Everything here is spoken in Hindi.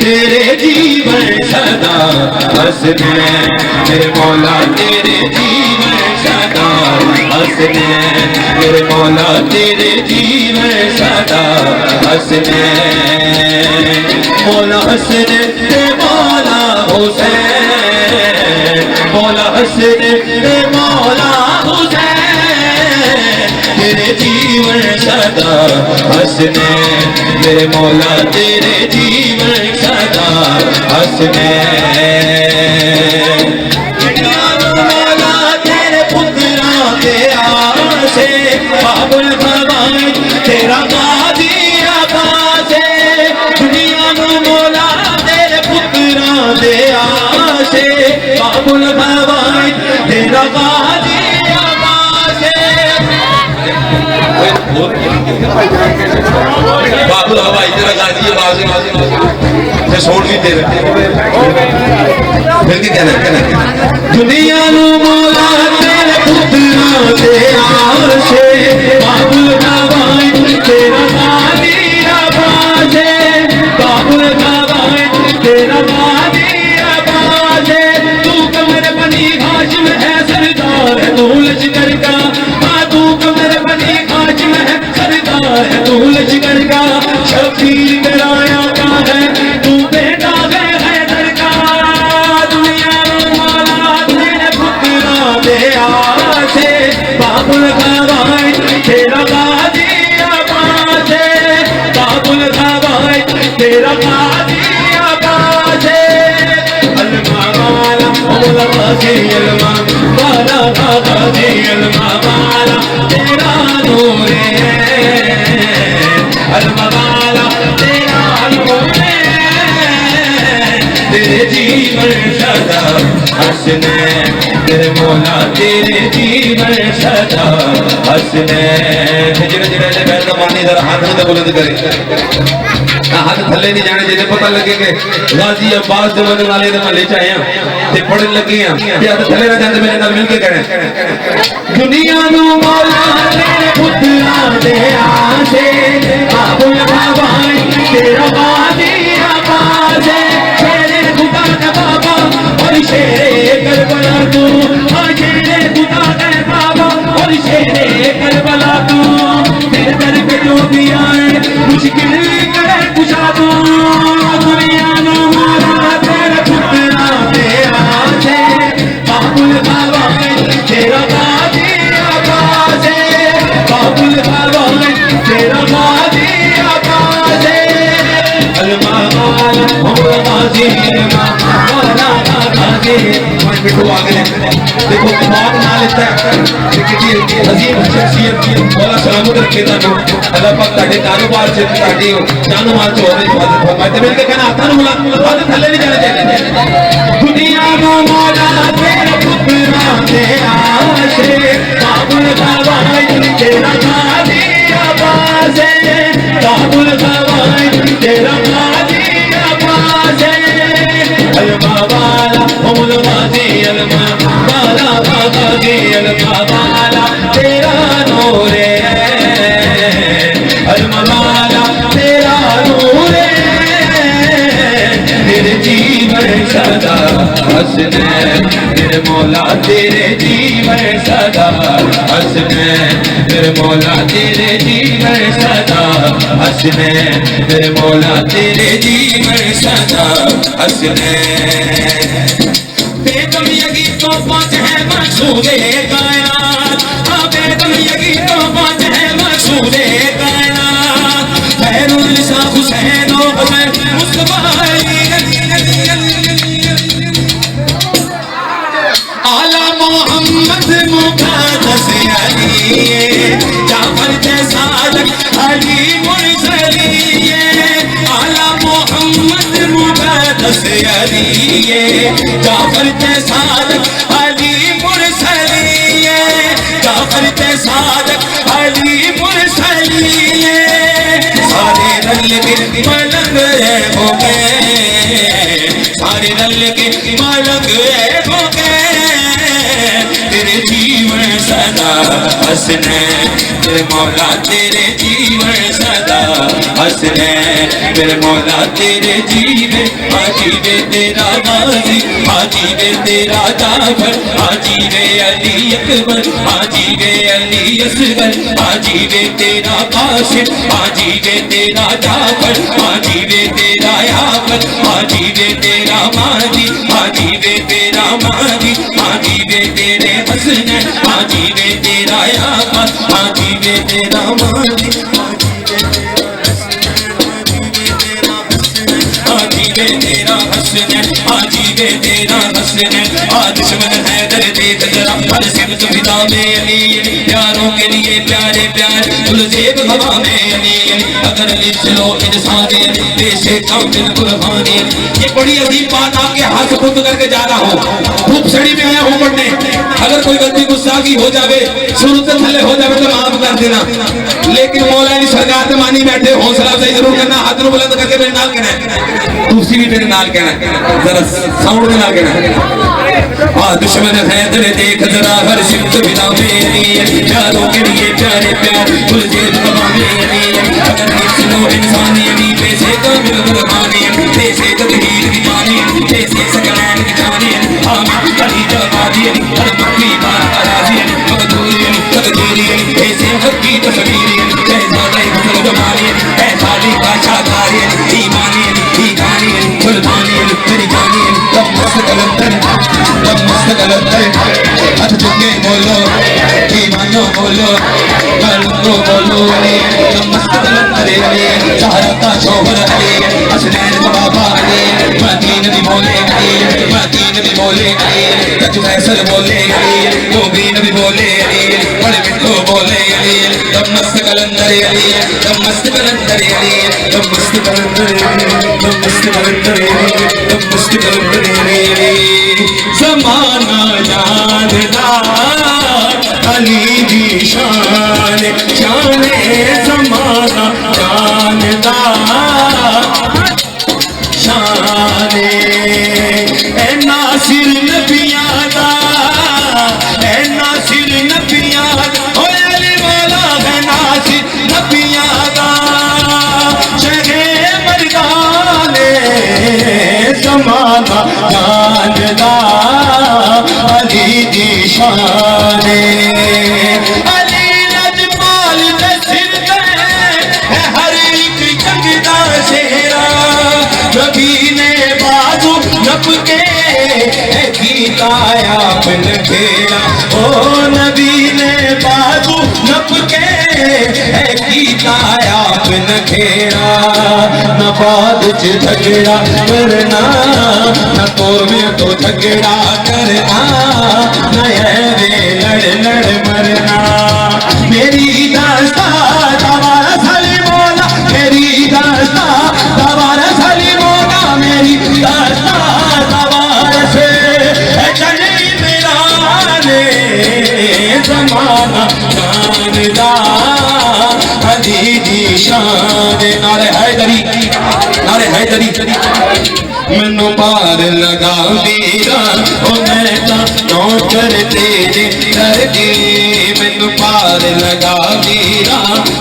तेरे जीवन सदा हंसने, मेरे मौला तेरे जीवन सदा हंसने, मेरे मौला तेरे जीवन सदा हंसने। मौला हंसने ते मौला हुसैन, मौला हंसने ते मौला हुसैन, तेरे जीवन सदा हंसने, मेरे मौला तेरे जीवन सदा हंसने। मौला तेरे पुत्रा के आसे बाबुल भवानी तेरा गाजी आबासे, दुनिया में मौला तेरे पुत्रा दे आसे बाबुल भवानी तेरा गाजी आबासे। बाबुल हवाई तेरा गाजी आबासे से छोड़ भी दे रहे फिर की कहना दुनिया नु मौला तेरे पुत्रा दे आसे बाबुल भवानी तेरा गाजी आबासे, बाबुल भवानी तेरा गाजी आबासे। तू कमर बनी हाशिम है सरदार है तू लश्कर का, तू कमर बनी हाशिम है सरदार है तू लश्कर का, शबीर कराया का है तू बेटा है हैदर का। दुनिया में मौला तेरे पुत्रा दे आसे बाबुल भवानी तेरा गाजी आबासे, बाबुल भवानी तेरा गाजी आबासे। अलमा वाला मौला गाजी अलमा वाला गाजी अलमा वाला तेरा नूर है, अलमा वाला तेरा नूर है, तेरे जीवन सदा हंसने, तेरे मौला तेरे जीवन सदा हंसने। जिन्हें जिन्हें बैठ मानी जरा हाथ में बुलंद करे, हाथ थले नहीं जाने जिन्हें पता लगे कि गाजी अब्बास जो बनने वाले महल्ले च आए ते पढ़न लगे हैं ते हाथ थले ना जाते मेरे नाल मिलके करें। दुनिया नु मौला तेरे पुत्रा दे आसे बाबुल भवानी तेरा गाजी आबासे, शेरे खुदा का बाबा और शेरे करबला तू, शेरे खुदा का बाबा और शेरे करबला तू, तेरे दर पे जो भी आए मुश्किल करे कुशा तू। दुनिया नु मौला तेरे पुत्रा दे आसे बाबुल भवानी तेरा गाजी आबासे, बाबुल भवानी तेरा गाजी आबासे। अलमा वाला मौला गाजी अलमा वाला गाजी बिठू आगे देखो दिमाग ना लेता है कितनी अजीब शख्सियत मौला सलामत रखे तानू अल्लाह पाक ताड़े कारोबार से ताड़ी जान माल से होने हिफाजत फरमाए। मिल के कहना हाथों मुला हाथ थल्ले नहीं जाने चाहिए। दुनिया नु मौला तेरे पुत्रा दे आसे बाबुल भवानी तेरा गाजी आबासे, बाबुल भवानी तेरा गाजी आबासे। अलमा वाला मौला गाजी अलमा वाला गाजी अलमा वाला तेरा नूर है, अलमा वाला तेरा नूर है, तेरे जीवन सदा हंसने, मेरे मौला तेरे जीवन सदा हंसने, मेरे मौला तेरे जीवन सदा हंसने, मेरे मौला तेरे जीवन सदा हंसने। बेगम यगी तो पाँच है मशहूरे कायनात, बेगम यगी तो पाँच है मशहूरे कायनात, खैरुल निसा हुसैन ओ हसन मुस्तफा आला मोहम्मद मुक़द्दस अली जाफर ते सादक अली मुरसली, आला मोहम्मद मुक़द्दस अली जाफर ते सादक अली मुरसली, जाफर ते सादक अली मुरसली। सारे रल के मलंग हो गए, सारे रल के मलंग हो गए, तेरे जीवन सदा हंसने मेरे मौला तेरे जीवन सदा हंसने मेरे मौला तेरे जीवे आजीवे तेरा गाजी आजीवे तेरा जाफर आजीवे अली अकबर आजीवे अली असगर आजीवे तेरा कासिम आजीवे तेरा जाफर आजीवे तेरा याफर आजीवे तेरा माजी आजीवे तेरा माजी आजीवे तेरे हसने आजीवे तेरा याफर आजीवे तेरा माजी आजीवे तेरा हसने आजीवे तेरा हसने आज दुश्मन है दर देख जरा हर सिमत फिदा में अली प्यारों के लिए प्यारे प्यार गुलजेब हवा में अली अगर लिख लो इंसान देशे कामिल कुर्बानी ये बड़ी अजीब बात आपके हाथ खुद करके जा रहा हूँ खूब सड़ी में आया हूँ पढ़ने अगर कोई गलती गुस्सा की हो जावे शुरू से थले हो जावे तो माफ कर देना लेकिन मौलाना सरकार से मानी बैठे हौसला अफजाई जरूर करना हाथ बुलंद करके मेरे नाल कहना दूसरी भी मेरे नाल कहना जरा साउंड में नाल कहना दुश्मन है दर देख जरा हर सिमत बिना मेरी प्यारों के लिए प्यारे प्यार गुलजेब हवा में अली अगर सुनो इंसानी अली पैसे का मिल कुर्बानी पैसे तकदीर की जानी पैसे सकलैन की जानी आमिर अली जवादी हर मक्की बार राजी मकदूरी तकदीरी पैसे हक की तस्वीरी शहजादे फसल जमानी है साली का शाकारी ईमानी ईमानी कुर्बानी तेरी जानी तब मस्त कलंदर हाथ चुके बोलो ईमानो बोलो कलंदो बोलो अली तब मस्त कलंदर अली सहारा का शोहर अली हसनैन का बाबा अली मदीन भी बोले अली मदीन भी बोले अली तज फैसल बोले अली योगीन भी बोले अली बड़े मिठो बोले अली तब मस्त कलंदर अली तब मस्त कलंदर अली तब मस्त कलंदर तब मस्त कलंदर तब मस्त कलंदर अली ज़माना जानदा अली दी शान जाने ज़माना जानदा शाने ए नासिर नबियां दा ए नासिर नबियां दा ओ अली मौला है नासिर नबियां दा शहे मर्दाने ज़माना जानदा अली दी शाने अली लजपाल दे सिर ते है हर एक जंग दा सेहरा नबी ने बाजू नप के कीता आपन खेरा ओ नबी ने बाजू नप के कीता आपन खेरा न बाद च झगड़ा करना न तो में तो झगड़ा करना न वे लड़ लड़ मरना मेरी दास्ता दवारा सली मौला मेरी दास्ता दवारा सली मौला मेरी दास्ता दवारा से चली मेरा ने ज़माना जानदा अली दी शान नारे हैदरी मैनू पार लगा दीरा ओ मैं नौकर तेरे दर दी मैनू पार लगा दीरा